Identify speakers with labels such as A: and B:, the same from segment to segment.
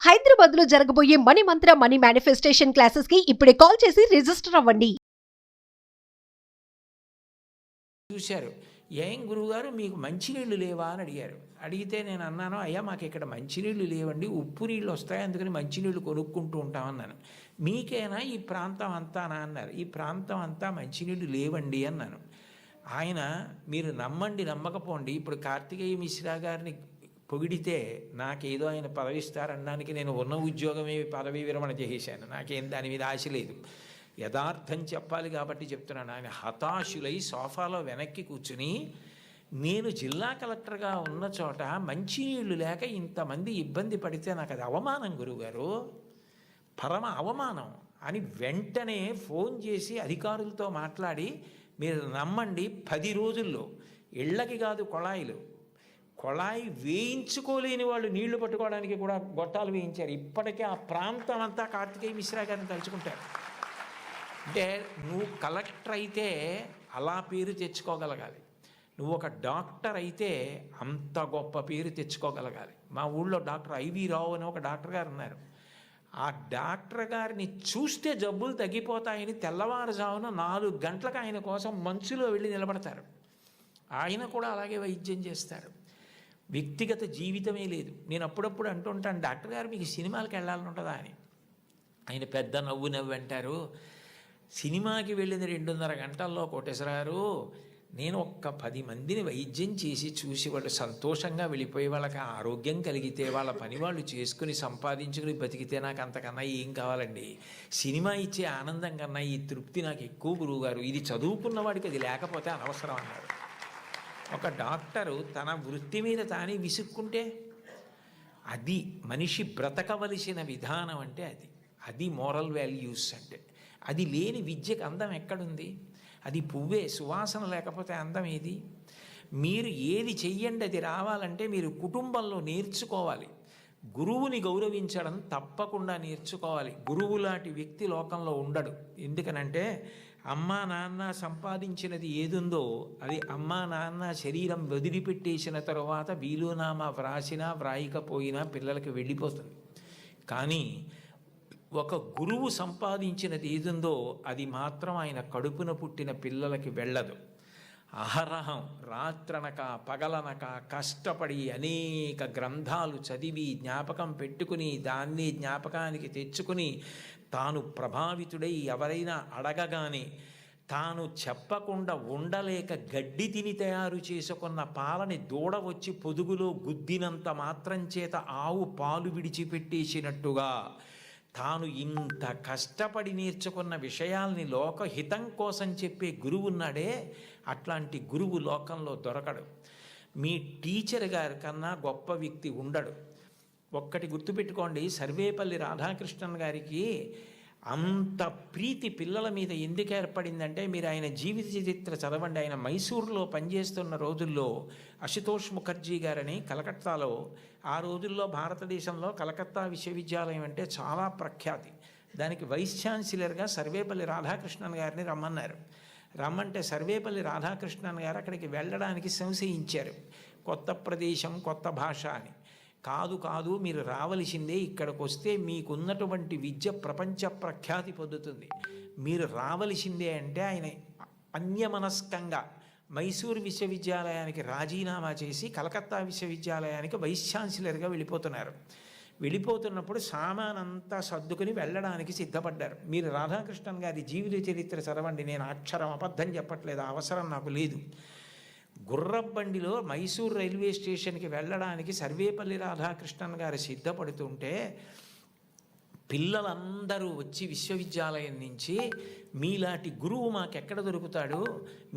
A: హైదరాబాద్ లో జరగబోయే మనీ మంత్ర money manifestation classes కి ఇప్పుడే కాల్ చేసి రిజిస్టర్ అవ్వండి.
B: చూశారు. ఏం గురువుగారు మీకు మంచినీళ్ళు లేవా అని అడిగారు. అడిగితే నేను అన్నాను, అయ్యా మాకు ఇక్కడ మంచినీళ్ళు లేవండి, ఉప్పు నీళ్ళు వస్తాయి, అందుకని మంచినీళ్ళు కొనుక్కుంటూ ఉంటామన్నాను. మీకేనా ఈ ప్రాంతం అంతానా అన్నారు. ఈ ప్రాంతం అంతా మంచినీళ్ళు లేవండి అన్నాను. ఆయన మీరు నమ్మండి నమ్మకపోండి, ఇప్పుడు కార్తికేయ మిశ్రా గారిని పొగిడితే నాకేదో ఆయన పదవి ఇస్తారనడానికి నేను ఉన్న ఉద్యోగమే పదవి విరమణ చేసేసాను. నాకేం దాని మీద ఆశ లేదు. యథార్థం చెప్పాలి కాబట్టి చెప్తున్నాను. ఆయన హతాశులై సోఫాలో వెనక్కి కూర్చుని, నేను జిల్లా కలెక్టర్గా ఉన్న చోట మంచినీళ్ళు లేక ఇంతమంది ఇబ్బంది పడితే నాకు అది అవమానం గురువుగారు, పరమ అవమానం అని వెంటనే ఫోన్ చేసి అధికారులతో మాట్లాడి, మీరు నమ్మండి 10 రోజుల్లో ఇళ్ళకి కాదు కొళాయి వేయించుకోలేని వాళ్ళు నీళ్లు పట్టుకోవడానికి కూడా గొట్టాలు వేయించారు. ఇప్పటికే ఆ ప్రాంతం అంతా కార్తికేయ మిశ్రా గారిని తలుచుకుంటారు. అంటే నువ్వు కలెక్టర్ అయితే అలా పేరు తెచ్చుకోగలగాలి, నువ్వు ఒక డాక్టర్ అయితే అంత గొప్ప పేరు తెచ్చుకోగలగాలి. మా ఊళ్ళో డాక్టర్ ఐవి రావు అని ఒక డాక్టర్ గారు ఉన్నారు. ఆ డాక్టర్ గారిని చూస్తే జబ్బులు తగ్గిపోతాయని తెల్లవారుజామున 4 గంటలకు ఆయన కోసం మంచులో వెళ్ళి నిలబడతారు. ఆయన కూడా అలాగే వైద్యం చేస్తారు. వ్యక్తిగత జీవితమే లేదు. నేను అప్పుడప్పుడు అంటుంటాను, డాక్టర్ గారు మీకు సినిమాలకు వెళ్ళాలని ఉంటుందా అని. ఆయన పెద్ద నవ్వు అంటారు, సినిమాకి వెళ్ళిన 2.5 గంటల్లో కోటేశ్వరారు, నేను ఒక్క 10 మందిని వైద్యం చేసి చూసి వాళ్ళు సంతోషంగా వెళ్ళిపోయి వాళ్ళకి ఆరోగ్యం కలిగితే వాళ్ళ పని వాళ్ళు చేసుకుని సంపాదించుకుని బతికితే నాకు అంతకన్నా ఏం కావాలండి. సినిమా ఇచ్చే ఆనందం కన్నా ఈ తృప్తి నాకు ఎక్కువ గురువుగారు. ఇది చదువుకున్న వాడికి అది లేకపోతే అనవసరం అన్నారు. ఒక డాక్టరు తన వృత్తి మీద తానే విసుక్కుంటే అది మనిషి బ్రతకవలసిన విధానం. అంటే అది మోరల్ వాల్యూస్. అంటే అది లేని విద్యకు అందం ఎక్కడుంది? అది పువ్వే, సువాసన లేకపోతే అందం ఏది? మీరు ఏది చెయ్యండి అది రావాలంటే మీరు కుటుంబంలో నేర్చుకోవాలి. గురువుని గౌరవించడం తప్పకుండా నేర్చుకోవాలి. గురువు లాంటి వ్యక్తి లోకంలో ఉండడు. ఎందుకనంటే అమ్మా నాన్న సంపాదించినది ఏదుందో అది అమ్మా నాన్న శరీరం వదిలిపెట్టేసిన తరువాత వీలునామా వ్రాసినా వ్రాయకపోయినా పిల్లలకి వెళ్ళిపోతుంది. కానీ ఒక గురువు సంపాదించినది ఏదుందో అది మాత్రం ఆయన కడుపున పుట్టిన పిల్లలకి వెళ్ళదు. అహరహం రాత్రనక పగలనక కష్టపడి అనేక గ్రంథాలు చదివి జ్ఞాపకం పెట్టుకుని దాన్ని జ్ఞాపకానికి తెచ్చుకుని తాను ప్రభావితుడై ఎవరైనా అడగగానే తాను చెప్పకుండా ఉండలేక గడ్డి తిని తయారు చేసుకున్న పాలని దూడ వచ్చి పొదుగులో గుద్దినంత మాత్రం చేత ఆవు పాలు విడిచిపెట్టేసినట్టుగా తాను ఇంత కష్టపడి నేర్చుకున్న విషయాల్ని లోకహితం కోసం చెప్పే గురువు ఉన్నాడే, అట్లాంటి గురువు లోకంలో దొరకడు. మీ టీచర్ గారి కన్నా గొప్ప వ్యక్తి ఉండడు. ఒక్కటి గుర్తుపెట్టుకోండి, సర్వేపల్లి రాధాకృష్ణన్ గారికి అంత ప్రీతి పిల్లల మీద ఎందుకు ఏర్పడిందంటే మీరు ఆయన జీవిత చరిత్ర చదవండి. ఆయన మైసూరులో పనిచేస్తున్న రోజుల్లో అశుతోష్ ముఖర్జీ గారని కలకత్తాలో, ఆ రోజుల్లో భారతదేశంలో కలకత్తా విశ్వవిద్యాలయం అంటే చాలా ప్రఖ్యాతి. దానికి వైస్ ఛాన్సలర్గా సర్వేపల్లి రాధాకృష్ణన్ గారిని రమ్మంటే సర్వేపల్లి రాధాకృష్ణన్ గారు అక్కడికి వెళ్ళడానికి సంశయించారు. కొత్త ప్రదేశం, కొత్త భాష అని. కాదు మీరు రావలసిందే, ఇక్కడికి వస్తే మీకున్నటువంటి విద్య ప్రపంచ ప్రఖ్యాతి పొందుతుంది, మీరు రావలసిందే అంటే ఆయన అన్యమనస్కంగా మైసూరు విశ్వవిద్యాలయానికి రాజీనామా చేసి కలకత్తా విశ్వవిద్యాలయానికి వైస్ ఛాన్సలర్గా వెళ్ళిపోతున్నప్పుడు సామానంతా సర్దుకుని వెళ్ళడానికి సిద్ధపడ్డారు. మీరు రాధాకృష్ణన్ గారి జీవిత చరిత్ర చదవండి. నేను అక్షరం అబద్ధం చెప్పట్లేదు, అవసరం నాకు లేదు. గుర్రబండిలో మైసూరు రైల్వే స్టేషన్కి వెళ్ళడానికి సర్వేపల్లి రాధాకృష్ణన్ గారు సిద్ధపడుతుంటే పిల్లలందరూ వచ్చి విశ్వవిద్యాలయం నుంచి, మీలాంటి గురువు మాకెక్కడ దొరుకుతాడు,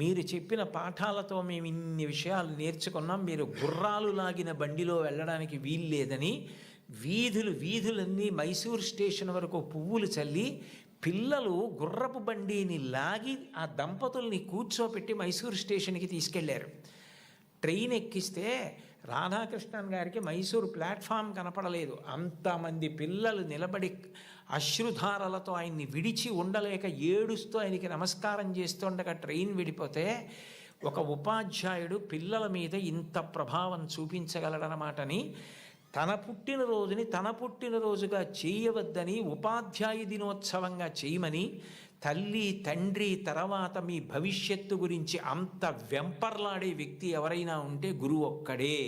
B: మీరు చెప్పిన పాఠాలతో మేము ఇన్ని విషయాలు నేర్చుకున్నాం, మీరు గుర్రాలు లాగిన బండిలో వెళ్ళడానికి వీల్లేదని వీధులన్నీ మైసూరు స్టేషన్ వరకు పువ్వులు చల్లి పిల్లలు గుర్రపు బండిని లాగి ఆ దంపతుల్ని కూర్చోపెట్టి మైసూరు స్టేషన్కి తీసుకెళ్లారు. ట్రైన్ ఎక్కిస్తే రాధాకృష్ణన్ గారికి మైసూరు ప్లాట్ఫామ్ కనపడలేదు. అంతమంది పిల్లలు నిలబడి అశ్రుధారలతో ఆయన్ని విడిచి ఉండలేక ఏడుస్తూ ఆయనకి నమస్కారం చేస్తుండగా ట్రైన్ విడిపోతే ఒక ఉపాధ్యాయుడు పిల్లల మీద ఇంత ప్రభావం చూపించగలడనమాటని తన పుట్టినరోజుని తన పుట్టినరోజుగా చేయవద్దని ఉపాధ్యాయ దినోత్సవంగా చేయమని తల్లి తండ్రి తర్వాత మీ భవిష్యత్తు గురించి అంత వెంపర్లాడే వ్యక్తి ఎవరైనా ఉంటే గురువు ఒక్కడే.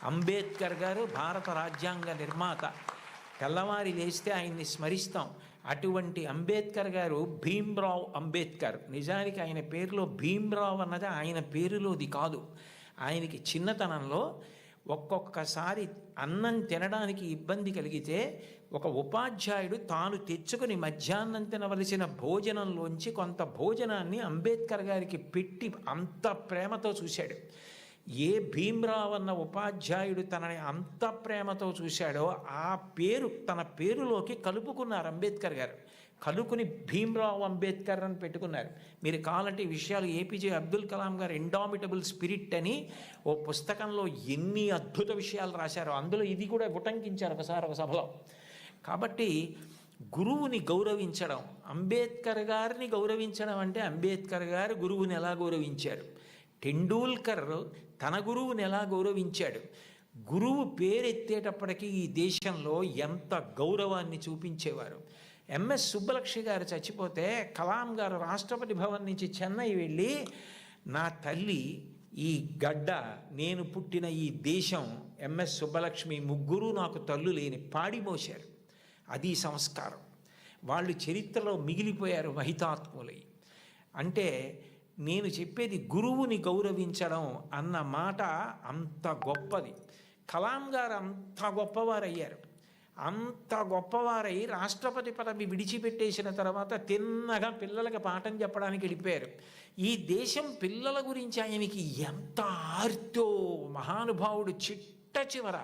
B: అంబేద్కర్ గారు భారత రాజ్యాంగ నిర్మాత. తెల్లవారి లేస్తే ఆయన్ని స్మరిస్తాం. అటువంటి అంబేద్కర్ గారు భీమ్రావ్ అంబేద్కర్. నిజానికి ఆయన పేరులో భీమ్రావ్ అన్నది ఆయన పేరులోది కాదు. ఆయనకి చిన్నతనంలో ఒక్కొక్కసారి అన్నం తినడానికి ఇబ్బంది కలిగితే ఒక ఉపాధ్యాయుడు తాను తెచ్చుకుని మధ్యాహ్నం తినవలసిన భోజనంలోంచి కొంత భోజనాన్ని అంబేద్కర్ గారికి పెట్టి అంత ప్రేమతో చూశాడు. ఏ భీమ్రావ్ అన్న ఉపాధ్యాయుడు తనని అంత ప్రేమతో చూశాడో ఆ పేరు తన పేరులోకి కలుపుకున్నారు అంబేద్కర్ గారు. కలుపుకుని భీమ్రావ్ అంబేద్కర్ అని పెట్టుకున్నారు. మీరు కావాలంటే ఈ విషయాలు ఏపీజే అబ్దుల్ కలాం గారు ఇండామిటబుల్ స్పిరిట్ అని ఓ పుస్తకంలో ఎన్ని అద్భుత విషయాలు రాశారో అందులో ఇది కూడా ఉటంకించారు ఒకసారి ఒక సభలో. కాబట్టి గురువుని గౌరవించడం, అంబేద్కర్ గారిని గౌరవించడం అంటే అంబేద్కర్ గారు గురువుని ఎలా గౌరవించారు, టెండూల్కర్ తన గురువుని ఎలా గౌరవించాడు, గురువు పేరెత్తేటప్పటికీ ఈ దేశంలో ఎంత గౌరవాన్ని చూపించేవారు. ఎంఎస్ సుబ్బలక్ష్మి గారు చచ్చిపోతే కలాం గారు రాష్ట్రపతి భవన్ నుంచి చెన్నై వెళ్ళి నా తల్లి, ఈ గడ్డ, నేను పుట్టిన ఈ దేశం, ఎంఎస్ సుబ్బలక్ష్మి ముగ్గురు నాకు తల్లు లేని పాడి మోశారు. అది సంస్కారం. వాళ్ళు చరిత్రలో మిగిలిపోయారు మహితాత్ములై. అంటే నేను చెప్పేది గురువుని గౌరవించడం అన్న మాట అంత గొప్పది. కలాం గారు అంత గొప్పవారయ్యారు. అంత గొప్పవారై రాష్ట్రపతి పదవి విడిచిపెట్టేసిన తర్వాత తిన్నగా పిల్లలకి పాఠం చెప్పడానికి వెళ్ళిపోయారు. ఈ దేశం పిల్లల గురించి ఆయనకి ఎంత ఆర్తో మహానుభావుడు. చిట్ట చివర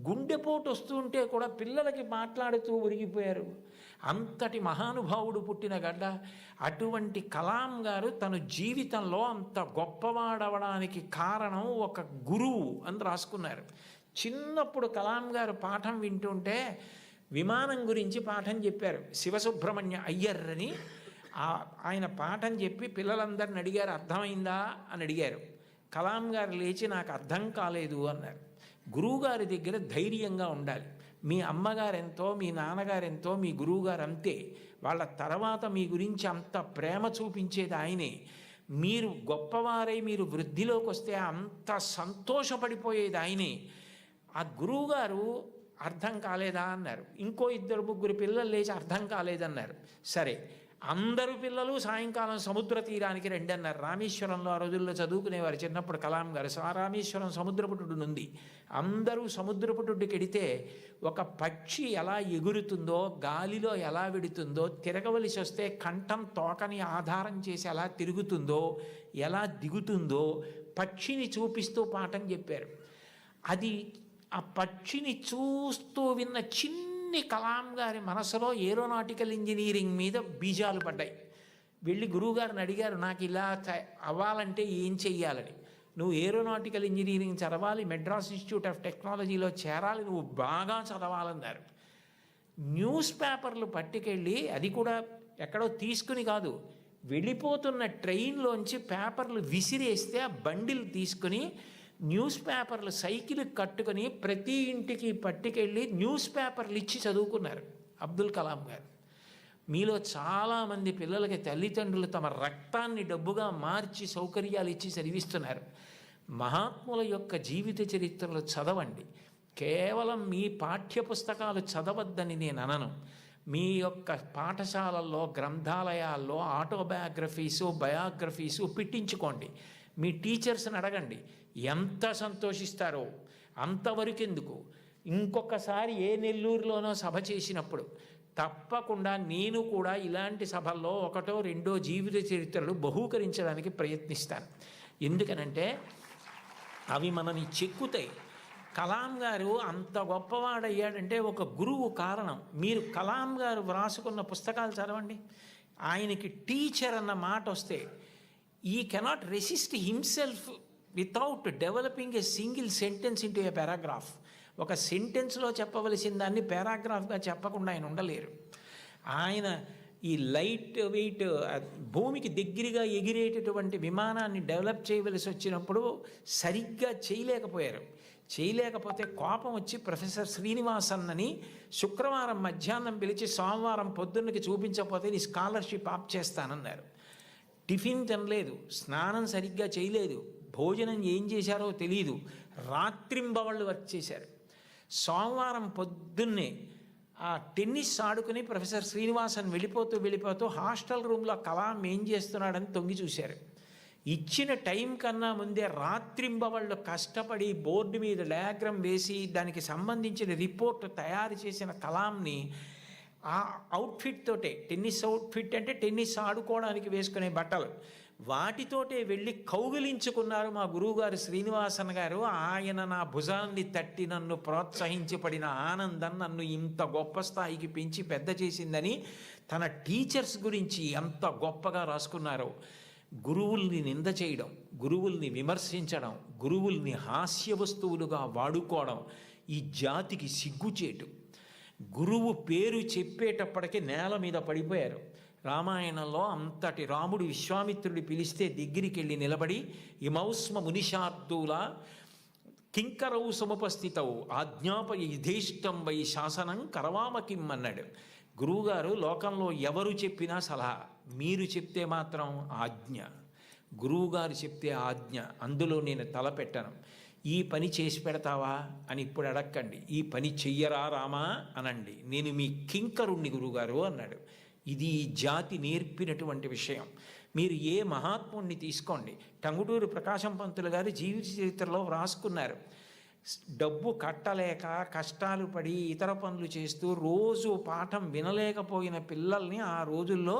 B: గుండెపోటు వస్తుంటే కూడా పిల్లలకి మాట్లాడుతూ ఒరిగిపోయారు. అంతటి మహానుభావుడు పుట్టిన గడ్డ. అటువంటి కలాం గారు తన జీవితంలో అంత గొప్పవాడవడానికి కారణం ఒక గురువు అని రాసుకున్నారు. చిన్నప్పుడు కలాం గారు పాఠం వింటుంటే విమానం గురించి పాఠం చెప్పారు. శివసుబ్రహ్మణ్య అయ్యర్ అని ఆయన పాఠం చెప్పి పిల్లలందరిని అడిగారు, అర్థమైందా అని అడిగారు. కలాం గారు లేచి నాకు అర్థం కాలేదు అన్నారు. గురువుగారి దగ్గర ధైర్యంగా ఉండాలి. మీ అమ్మగారెంతో, మీ నాన్నగారెంతో, మీ గురువుగారు అంతే. వాళ్ళ తర్వాత మీ గురించి అంత ప్రేమ చూపించేది ఆయనే. మీరు గొప్పవారై మీరు వృద్ధిలోకి వస్తే అంత సంతోషపడిపోయేది ఆయనే. ఆ గురువుగారు అర్థం కాలేదా అన్నారు. ఇంకో 2-3 పిల్లలు లేచి అర్థం కాలేదన్నారు. సరే, అందరూ పిల్లలు సాయంకాలం సముద్ర తీరానికి రండి అన్నారు. రామేశ్వరంలో ఆ రోజుల్లో చదువుకునేవారు చిన్నప్పుడు కలాం గారు. రామేశ్వరం సముద్రపుటుడు ఉంది. అందరూ సముద్రపుటుడికి ఎడితే ఒక పక్షి ఎలా ఎగురుతుందో, గాలిలో ఎలా వెడుతుందో, తిరగవలసి వస్తే కంఠం తోకని ఆధారం చేసి ఎలా తిరుగుతుందో, ఎలా దిగుతుందో పక్షిని చూపిస్తూ పాఠం చెప్పారు. అది ఆ పక్షిని చూస్తూ విన్న చిన్ని కలాం గారి మనసులో ఏరోనాటికల్ ఇంజనీరింగ్ మీద బీజాలు పడ్డాయి. వెళ్ళి గురువుగారిని అడిగారు, నాకు ఇలా అవ్వాలంటే ఏం చెయ్యాలని. నువ్వు ఏరోనాటికల్ ఇంజనీరింగ్ చదవాలి, మెడ్రాస్ ఇన్స్టిట్యూట్ ఆఫ్ టెక్నాలజీలో చేరాలి, నువ్వు బాగా చదవాలన్నారు. న్యూస్ పేపర్లు పట్టుకెళ్ళి, అది కూడా ఎక్కడో తీసుకుని కాదు, వెళ్ళిపోతున్న ట్రైన్లోంచి పేపర్లు విసిరేస్తే ఆ బండిల్ తీసుకుని న్యూస్ పేపర్లు సైకిల్ కట్టుకొని ప్రతి ఇంటికి పట్టుకెళ్ళి న్యూస్ పేపర్లు ఇచ్చి చదువుకున్నారు అబ్దుల్ కలాం గారు. మీలో చాలామంది పిల్లలకి తల్లిదండ్రులు తమ రక్తాన్ని డబ్బుగా మార్చి సౌకర్యాలు ఇచ్చి చదివిస్తున్నారు. మహాత్ముల యొక్క జీవిత చరిత్రలు చదవండి. కేవలం మీ పాఠ్యపుస్తకాలు చదవద్దని నేను అనను. మీ యొక్క పాఠశాలల్లో, గ్రంథాలయాల్లో ఆటోబయోగ్రఫీసు, బయోగ్రఫీసు పెట్టించుకోండి. మీ టీచర్స్ని అడగండి, ఎంత సంతోషిస్తారో. అంతవరకు ఎందుకు, ఇంకొకసారి ఏ నెల్లూరులోనో సభ చేసినప్పుడు తప్పకుండా నేను కూడా ఇలాంటి సభల్లో 1-2 జీవిత చరిత్రలు బహూకరించడానికి ప్రయత్నిస్తాను. ఎందుకనంటే అవి మనని చెక్కుతాయి. కలాం గారు అంత గొప్పవాడయ్యాడంటే ఒక గురువు కారణం. మీరు కలాం గారు వ్రాసుకున్న పుస్తకాలు చదవండి. ఆయనకి టీచర్ అన్న మాట వస్తే ఈ cannot resist himself without developing a single sentence into A paragraph. ఒక సెంటెన్స్లో చెప్పవలసిన దాన్ని పారాగ్రాఫ్గా చెప్పకుండా ఆయన ఉండలేరు. ఆయన ఈ లైట్ వెయిట్ భూమికి దగ్గరగా ఎగిరేటటువంటి విమానాన్ని డెవలప్ చేయవలసి వచ్చినప్పుడు సరిగ్గా చేయలేకపోయారు. చేయలేకపోతే కోపం వచ్చి ప్రొఫెసర్ శ్రీనివాసన్నని శుక్రవారం మధ్యాహ్నం పిలిచి సోమవారం పొద్దున్నకి చూపించకపోతే నీ స్కాలర్షిప్ ఆప్ చేస్తానన్నారు. టిఫిన్ తినలేదు, స్నానం సరిగ్గా చేయలేదు, భోజనం ఏం చేశారో తెలియదు, రాత్రింబవళ్ళు వర్క్ చేశారు. సోమవారం పొద్దున్నే ఆ టెన్నిస్ ఆడుకుని ప్రొఫెసర్ శ్రీనివాసన్ వెళ్ళిపోతూ హాస్టల్ రూమ్లో కలాం ఏం చేస్తున్నాడని తొంగి చూశారు. ఇచ్చిన టైం కన్నా ముందే రాత్రింబవళ్ళు కష్టపడి బోర్డు మీద డయాగ్రామ్ వేసి దానికి సంబంధించిన రిపోర్ట్ తయారు చేసిన కలాంని ఆ అవుట్ఫిట్ తోటే, టెన్నిస్ అవుట్ఫిట్ అంటే టెన్నిస్ ఆడుకోవడానికి వేసుకునే బట్టలు, వాటితోటే వెళ్ళి కౌగిలించుకున్నారు మా గురువుగారు శ్రీనివాసన్ గారు. ఆయన నా భుజాన్ని తట్టి నన్ను ప్రోత్సహించి పడిన ఆనందం నన్ను ఇంత గొప్ప స్థాయికి పెంచి పెద్ద చేసిందని తన టీచర్స్ గురించి ఎంత గొప్పగా రాసుకున్నారో. గురువుల్ని నింద చేయడం, గురువుల్ని విమర్శించడం, గురువుల్ని హాస్య వస్తువులుగా వాడుకోవడం ఈ జాతికి సిగ్గుచేటు. గురువు పేరు చెప్పేటప్పటికీ నేల మీద పడిపోయారు. రామాయణంలో అంతటి రాముడు విశ్వామిత్రుడి పిలిస్తే దగ్గరికి వెళ్ళి నిలబడి ఇమౌస్మ మునిషార్దూల కింకరౌ సముపస్థితవు ఆజ్ఞాపయ యథేష్టం వై శాసనం కరవామకిం అన్నాడు. గురువుగారు లోకంలో ఎవరు చెప్పినా సలహా, మీరు చెప్తే మాత్రం ఆజ్ఞ. గురువుగారు చెప్తే ఆజ్ఞ, అందులో నేను తలపెట్టను. ఈ పని చేసి పెడతావా అని ఇప్పుడు అడక్కండి, ఈ పని చెయ్యరా రామా అనండి, నేను మీ కింకరుణ్ణి గురువుగారు అన్నాడు. ఇది ఈ జాతి నేర్పినటువంటి విషయం. మీరు ఏ మహాత్ముణ్ణి తీసుకోండి, టంగుటూరి ప్రకాశం పంతులు గారు జీవిత చరిత్రలో వ్రాసుకున్నారు. డబ్బు కట్టలేక కష్టాలు పడి ఇతర పనులు చేస్తూ రోజు పాఠం వినలేకపోయిన పిల్లల్ని ఆ రోజుల్లో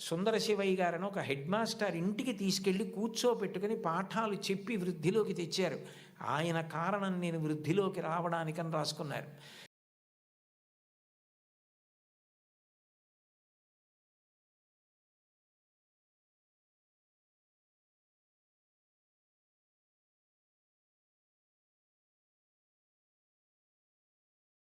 B: సుందర శివయ్య గారని ఒక హెడ్ మాస్టర్ ఇంటికి తీసుకెళ్ళి కూర్చోబెట్టుకుని పాఠాలు చెప్పి వృద్ధిలోకి తెచ్చారు. ఆయన కారణం నేను వృద్ధిలోకి రావడానికని రాసుకున్నారు.